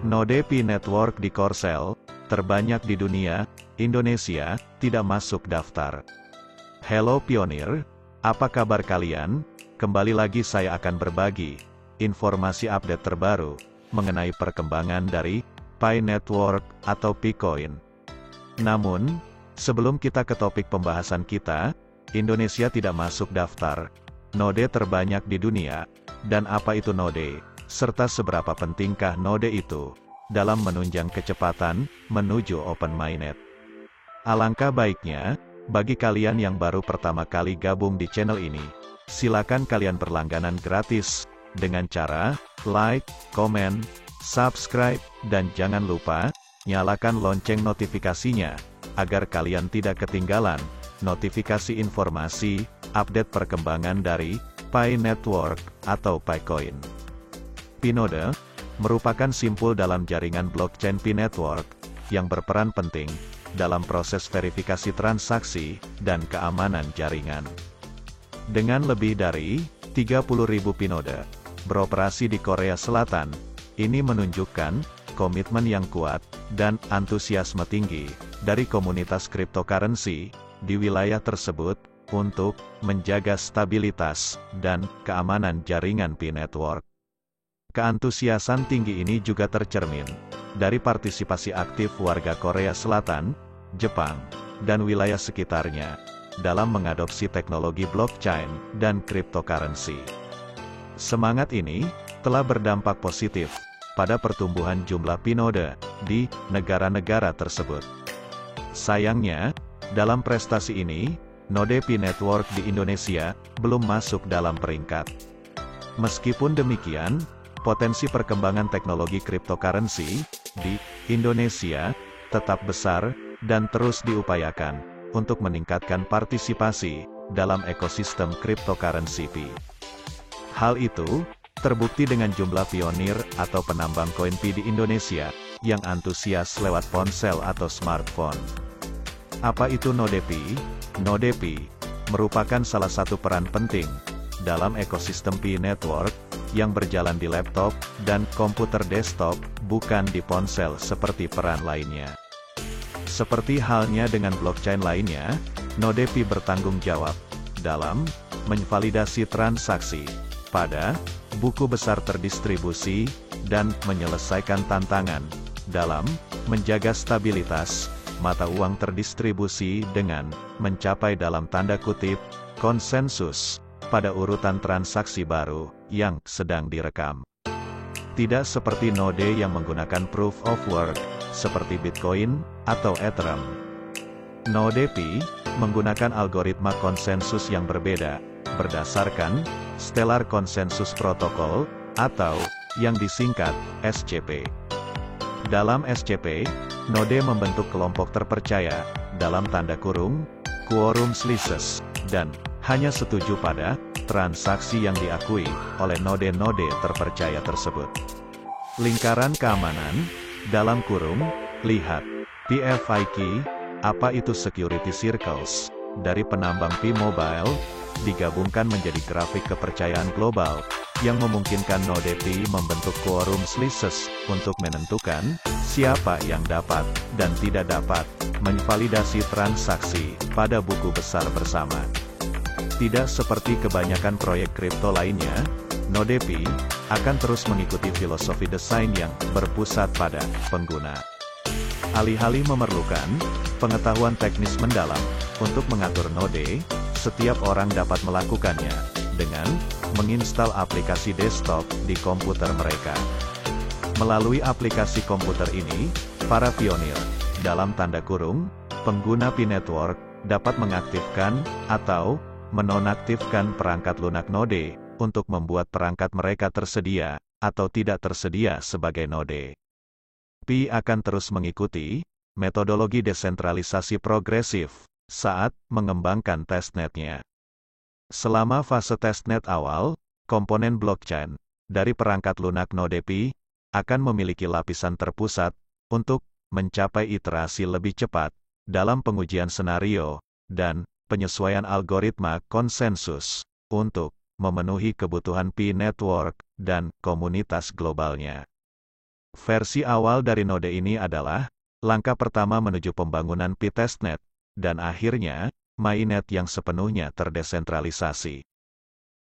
Node Pi Network di Korsel, terbanyak di dunia, Indonesia, tidak masuk daftar. Hello Pionir, apa kabar kalian? Kembali lagi saya akan berbagi informasi update terbaru mengenai perkembangan dari Pi Network atau Picoin. Namun, sebelum kita ke topik pembahasan kita, Indonesia tidak masuk daftar node terbanyak di dunia, dan apa itu node, serta seberapa pentingkah node itu dalam menunjang kecepatan menuju Open Mainnet. Alangkah baiknya, bagi kalian yang baru pertama kali gabung di channel ini, silakan kalian berlangganan gratis dengan cara like, komen, subscribe, dan jangan lupa nyalakan lonceng notifikasinya agar kalian tidak ketinggalan notifikasi informasi update perkembangan dari Pi Network atau Picoin. Pinode merupakan simpul dalam jaringan blockchain Pi Network yang berperan penting dalam proses verifikasi transaksi dan keamanan jaringan. Dengan lebih dari 30.000 pinode beroperasi di Korea Selatan, ini menunjukkan komitmen yang kuat dan antusiasme tinggi dari komunitas cryptocurrency di wilayah tersebut untuk menjaga stabilitas dan keamanan jaringan Pi Network. Keantusiasan tinggi ini juga tercermin dari partisipasi aktif warga Korea Selatan, Jepang, dan wilayah sekitarnya dalam mengadopsi teknologi blockchain dan cryptocurrency. Semangat ini telah berdampak positif pada pertumbuhan jumlah pinode di negara-negara tersebut. Sayangnya, dalam prestasi ini, node Pi Network di Indonesia belum masuk dalam peringkat. Meskipun demikian, potensi perkembangan teknologi cryptocurrency di Indonesia tetap besar dan terus diupayakan untuk meningkatkan partisipasi dalam ekosistem cryptocurrency Pi. Hal itu terbukti dengan jumlah pionir atau penambang koin Pi di Indonesia yang antusias lewat ponsel atau smartphone. Apa itu node Pi? Node Pi merupakan salah satu peran penting dalam ekosistem Pi Network yang berjalan di laptop dan komputer desktop, bukan di ponsel seperti peran lainnya. Seperti halnya dengan blockchain lainnya, node Pi bertanggung jawab dalam menvalidasi transaksi pada buku besar terdistribusi dan menyelesaikan tantangan dalam menjaga stabilitas mata uang terdistribusi dengan mencapai dalam tanda kutip konsensus pada urutan transaksi baru yang sedang direkam. Tidak seperti node yang menggunakan proof of work seperti Bitcoin atau Ethereum. Node Pi menggunakan algoritma konsensus yang berbeda berdasarkan Stellar Consensus Protocol atau yang disingkat SCP. Dalam SCP, node membentuk kelompok terpercaya dalam tanda kurung quorum slices dan hanya setuju pada transaksi yang diakui oleh node-node terpercaya tersebut. Lingkaran keamanan dalam kurung, lihat PFI Key, apa itu Security Circles dari penambang Pi Mobile digabungkan menjadi grafik kepercayaan global yang memungkinkan node Pi membentuk quorum slices untuk menentukan siapa yang dapat dan tidak dapat menvalidasi transaksi pada buku besar bersama. Tidak seperti kebanyakan proyek kripto lainnya, node Pi akan terus mengikuti filosofi desain yang berpusat pada pengguna. Alih-alih memerlukan pengetahuan teknis mendalam untuk mengatur node, setiap orang dapat melakukannya dengan menginstal aplikasi desktop di komputer mereka. Melalui aplikasi komputer ini, para pionir, dalam tanda kurung, pengguna Pi Network, dapat mengaktifkan atau menonaktifkan perangkat lunak node untuk membuat perangkat mereka tersedia atau tidak tersedia sebagai node. Pi akan terus mengikuti metodologi desentralisasi progresif saat mengembangkan testnetnya. Selama fase testnet awal, komponen blockchain dari perangkat lunak node Pi akan memiliki lapisan terpusat untuk mencapai iterasi lebih cepat dalam pengujian senario dan penyesuaian algoritma konsensus untuk memenuhi kebutuhan Pi Network dan komunitas globalnya. Versi awal dari node ini adalah langkah pertama menuju pembangunan P-testnet, dan akhirnya, mainnet yang sepenuhnya terdesentralisasi.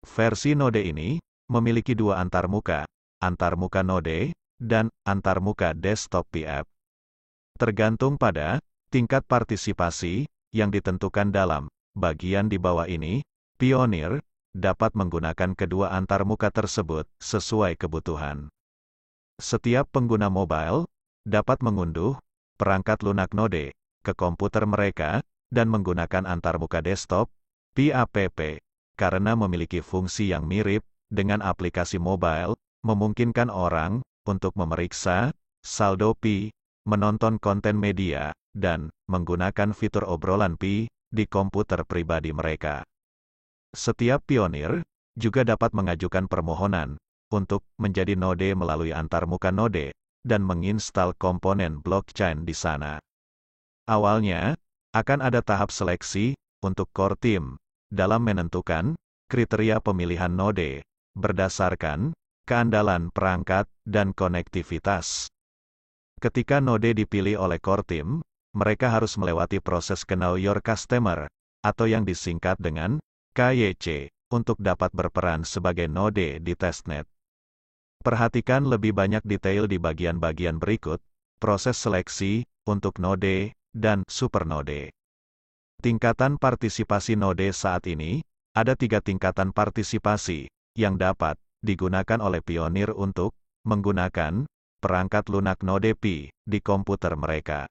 Versi node ini memiliki dua antarmuka node, dan antarmuka desktop P-app. Tergantung pada tingkat partisipasi yang ditentukan dalam bagian di bawah ini, Pioneer dapat menggunakan kedua antarmuka tersebut sesuai kebutuhan. Setiap pengguna mobile dapat mengunduh perangkat lunak node ke komputer mereka dan menggunakan antarmuka desktop, PAPP, karena memiliki fungsi yang mirip dengan aplikasi mobile, memungkinkan orang untuk memeriksa saldo Pi, menonton konten media, dan menggunakan fitur obrolan Pi di komputer pribadi mereka. Setiap pionir juga dapat mengajukan permohonan untuk menjadi node melalui antarmuka node dan menginstal komponen blockchain di sana. Awalnya, akan ada tahap seleksi untuk core team dalam menentukan kriteria pemilihan node berdasarkan keandalan perangkat dan konektivitas. Ketika node dipilih oleh core team, mereka harus melewati proses Know Your Customer, atau yang disingkat dengan KYC, untuk dapat berperan sebagai node di testnet. Perhatikan lebih banyak detail di bagian-bagian berikut, proses seleksi untuk node dan supernode. Tingkatan partisipasi node saat ini, ada 3 tingkatan partisipasi yang dapat digunakan oleh pionir untuk menggunakan perangkat lunak node Pi di komputer mereka.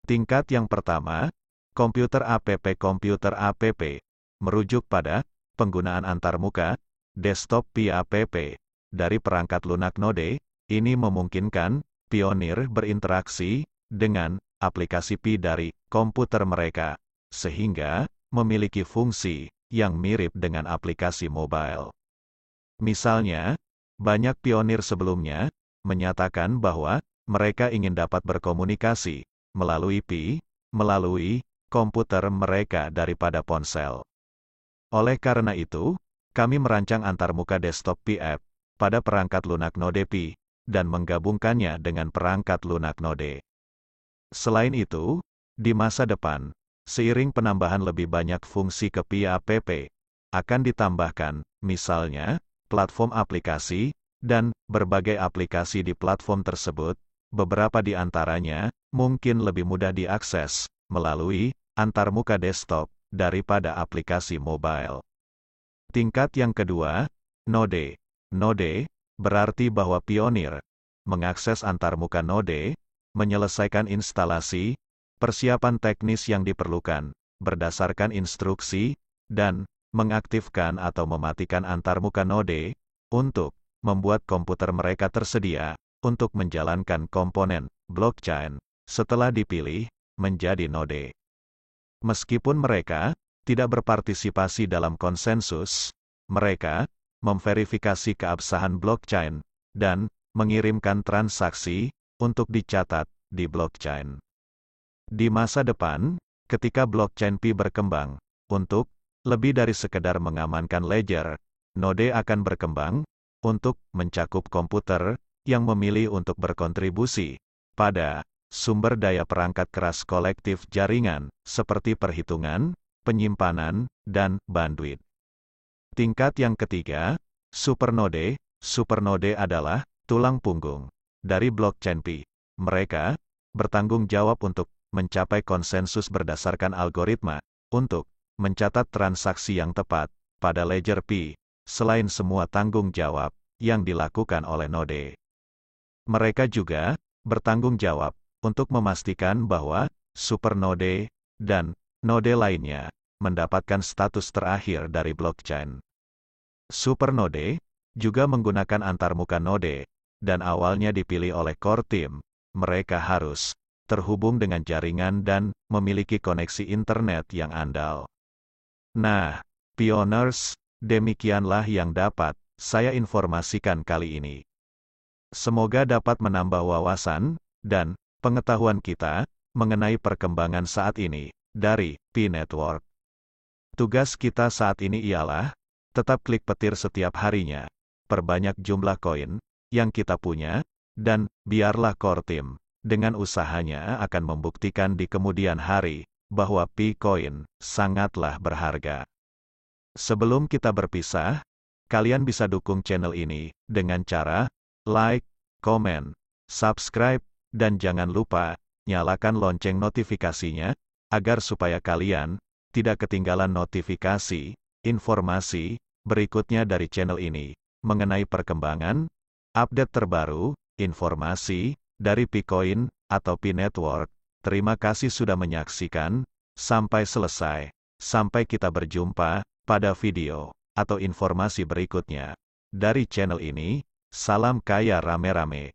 Tingkat yang pertama, komputer app, merujuk pada penggunaan antarmuka, desktop PAPP, dari perangkat lunak node, ini memungkinkan pionir berinteraksi dengan aplikasi Pi dari komputer mereka, sehingga memiliki fungsi yang mirip dengan aplikasi mobile. Misalnya, banyak pionir sebelumnya menyatakan bahwa mereka ingin dapat berkomunikasi melalui Pi, melalui komputer mereka daripada ponsel. Oleh karena itu, kami merancang antarmuka desktop P-app pada perangkat lunak node Pi, dan menggabungkannya dengan perangkat lunak node. Selain itu, di masa depan, seiring penambahan lebih banyak fungsi ke PAPP, akan ditambahkan, misalnya, platform aplikasi, dan berbagai aplikasi di platform tersebut, beberapa di antaranya mungkin lebih mudah diakses melalui antarmuka desktop daripada aplikasi mobile. Tingkat yang kedua, node. Node berarti bahwa pionir mengakses antarmuka node, menyelesaikan instalasi, persiapan teknis yang diperlukan berdasarkan instruksi, dan mengaktifkan atau mematikan antarmuka node untuk membuat komputer mereka tersedia untuk menjalankan komponen blockchain setelah dipilih menjadi node. Meskipun mereka tidak berpartisipasi dalam konsensus, mereka memverifikasi keabsahan blockchain dan mengirimkan transaksi untuk dicatat di blockchain. Di masa depan, ketika blockchain Pi berkembang untuk lebih dari sekedar mengamankan ledger, node akan berkembang untuk mencakup komputer yang memilih untuk berkontribusi pada sumber daya perangkat keras kolektif jaringan, seperti perhitungan, penyimpanan, dan bandwidth. Tingkat yang ketiga, supernode. Supernode adalah tulang punggung dari blockchain Pi. Mereka bertanggung jawab untuk mencapai konsensus berdasarkan algoritma untuk mencatat transaksi yang tepat pada ledger Pi, selain semua tanggung jawab yang dilakukan oleh node. Mereka juga bertanggung jawab untuk memastikan bahwa supernode dan node lainnya mendapatkan status terakhir dari blockchain. Supernode juga menggunakan antarmuka node, dan awalnya dipilih oleh core team. Mereka harus terhubung dengan jaringan dan memiliki koneksi internet yang andal. Nah, pioneers, demikianlah yang dapat saya informasikan kali ini. Semoga dapat menambah wawasan dan pengetahuan kita mengenai perkembangan saat ini dari Pi Network. Tugas kita saat ini ialah tetap klik petir setiap harinya, perbanyak jumlah koin yang kita punya, Dan, biarlah core team, dengan usahanya akan membuktikan di kemudian hari, bahwa Picoin sangatlah berharga. Sebelum kita berpisah, kalian bisa dukung channel ini, dengan cara, like, komen, subscribe, dan jangan lupa, nyalakan lonceng notifikasinya, agar supaya kalian, tidak ketinggalan notifikasi, informasi, berikutnya dari channel ini, mengenai perkembangan, update terbaru, informasi, dari Picoin, atau P-Network. Terima kasih sudah menyaksikan, sampai selesai. Sampai kita berjumpa, pada video, atau informasi berikutnya. Dari channel ini, salam kaya rame-rame.